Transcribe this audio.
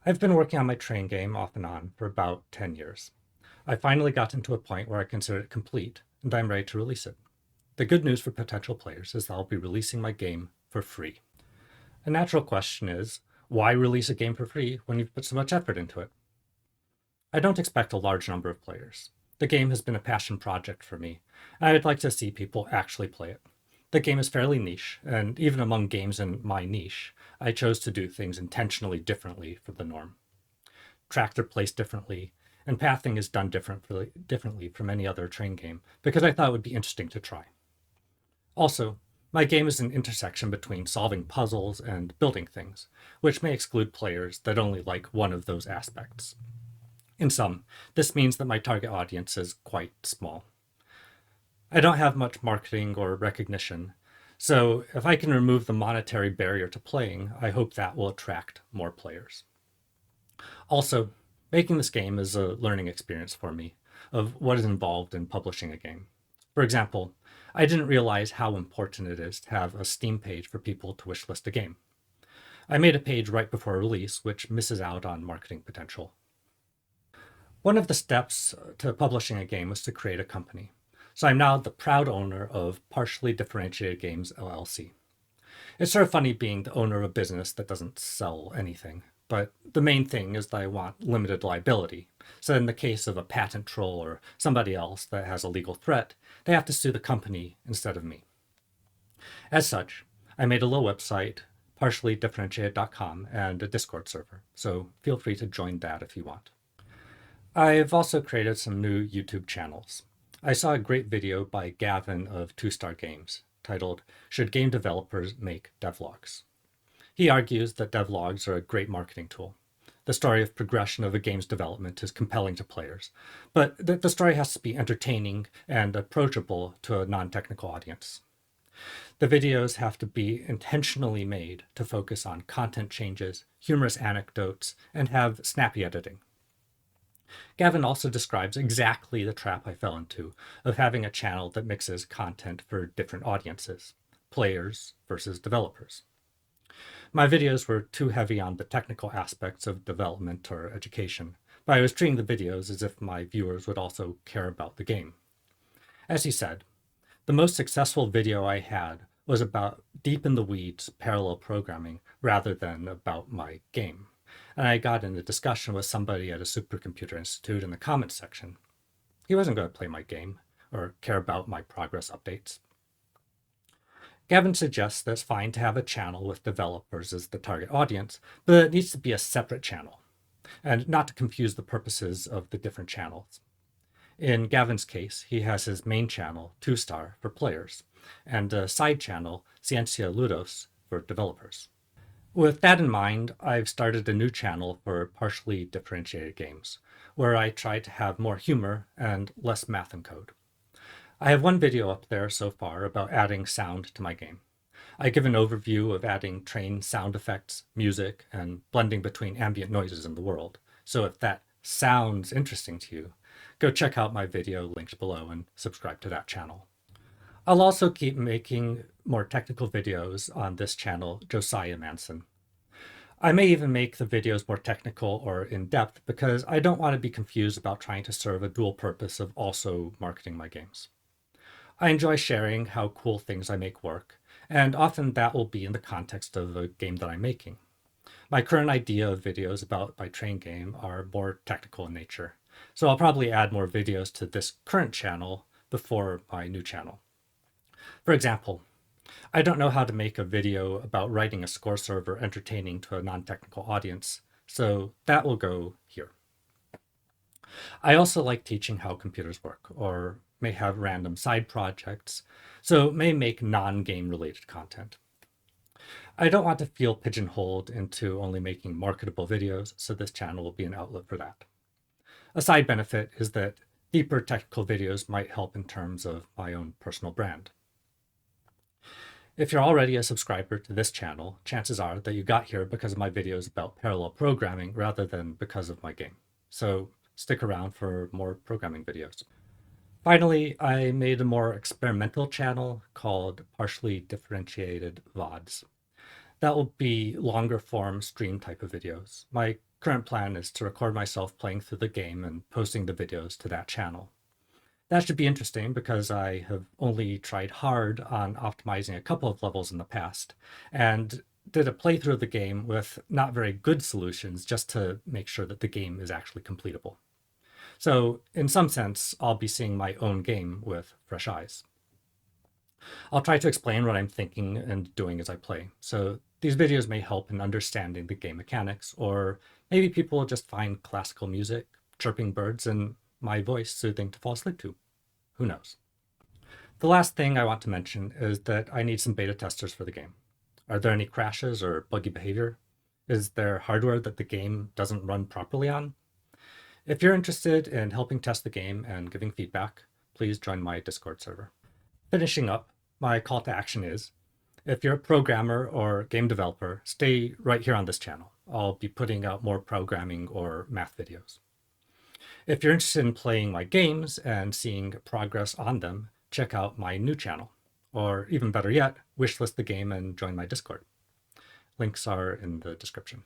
I've been working on my train game off and on for about 10 years. I finally got into a point where I consider it complete, and I'm ready to release it. The good news for potential players is that I'll be releasing my game for free. A natural question is, why release a game for free when you've put so much effort into it? I don't expect a large number of players. The game has been a passion project for me, and I'd like to see people actually play it. The game is fairly niche, and even among games in my niche, I chose to do things intentionally differently from the norm. Tracks are placed differently, and pathing is done differently from any other train game because I thought it would be interesting to try. Also, my game is an intersection between solving puzzles and building things, which may exclude players that only like one of those aspects. In sum, this means that my target audience is quite small. I don't have much marketing or recognition, so if I can remove the monetary barrier to playing, I hope that will attract more players. Also, making this game is a learning experience for me of what is involved in publishing a game. For example, I didn't realize how important it is to have a Steam page for people to wishlist a game. I made a page right before release, which misses out on marketing potential. One of the steps to publishing a game was to create a company. So I'm now the proud owner of Partially Differentiated Games LLC. It's sort of funny being the owner of a business that doesn't sell anything, but the main thing is that I want limited liability. So in the case of a patent troll or somebody else that has a legal threat, they have to sue the company instead of me. As such, I made a little website, partiallydifferentiated.com, and a Discord server, so feel free to join that if you want. I've also created some new YouTube channels. I saw a great video by Gavin of 2-Star Games titled, "Should Game Developers Make Devlogs?" He argues that devlogs are a great marketing tool. The story of progression of a game's development is compelling to players, but the story has to be entertaining and approachable to a non-technical audience. The videos have to be intentionally made to focus on content changes, humorous anecdotes, and have snappy editing. Gavin also describes exactly the trap I fell into of having a channel that mixes content for different audiences, players versus developers. My videos were too heavy on the technical aspects of development or education, but I was treating the videos as if my viewers would also care about the game. As he said, the most successful video I had was about deep in the weeds parallel programming rather than about my game. And I got in a discussion with somebody at a supercomputer institute in the comments section. He wasn't going to play my game or care about my progress updates. Gavin suggests that it's fine to have a channel with developers as the target audience, but it needs to be a separate channel, and not to confuse the purposes of the different channels. In Gavin's case, he has his main channel, 2-Star, for players, and a side channel, Ciencia Ludos, for developers. With that in mind, I've started a new channel for Partially Differentiated Games, where I try to have more humor and less math and code. I have one video up there so far about adding sound to my game. I give an overview of adding train sound effects, music, and blending between ambient noises in the world. So if that sounds interesting to you, go check out my video linked below and subscribe to that channel. I'll also keep making more technical videos on this channel, Josiah Manson. I may even make the videos more technical or in-depth because I don't want to be confused about trying to serve a dual purpose of also marketing my games. I enjoy sharing how cool things I make work, and often that will be in the context of a game that I'm making. My current idea of videos about my train game are more technical in nature, so I'll probably add more videos to this current channel before my new channel. For example, I don't know how to make a video about writing a score server entertaining to a non-technical audience, so that will go here. I also like teaching how computers work, or may have random side projects, so may make non-game related content. I don't want to feel pigeonholed into only making marketable videos, so this channel will be an outlet for that. A side benefit is that deeper technical videos might help in terms of my own personal brand. If you're already a subscriber to this channel, chances are that you got here because of my videos about parallel programming rather than because of my game. So stick around for more programming videos. Finally, I made a more experimental channel called Partially Differentiated VODs. That will be longer form stream type of videos. My current plan is to record myself playing through the game and posting the videos to that channel. That should be interesting because I have only tried hard on optimizing a couple of levels in the past and did a playthrough of the game with not very good solutions just to make sure that the game is actually completable. So, in some sense, I'll be seeing my own game with fresh eyes. I'll try to explain what I'm thinking and doing as I play. So, these videos may help in understanding the game mechanics, or maybe people will just find classical music, chirping birds, and my voice soothing to fall asleep to. Who knows? The last thing I want to mention is that I need some beta testers for the game. Are there any crashes or buggy behavior? Is there hardware that the game doesn't run properly on? If you're interested in helping test the game and giving feedback, please join my Discord server. Finishing up, my call to action is, if you're a programmer or game developer, stay right here on this channel. I'll be putting out more programming or math videos. If you're interested in playing my games and seeing progress on them, check out my new channel. Or even better yet, wishlist the game and join my Discord. Links are in the description.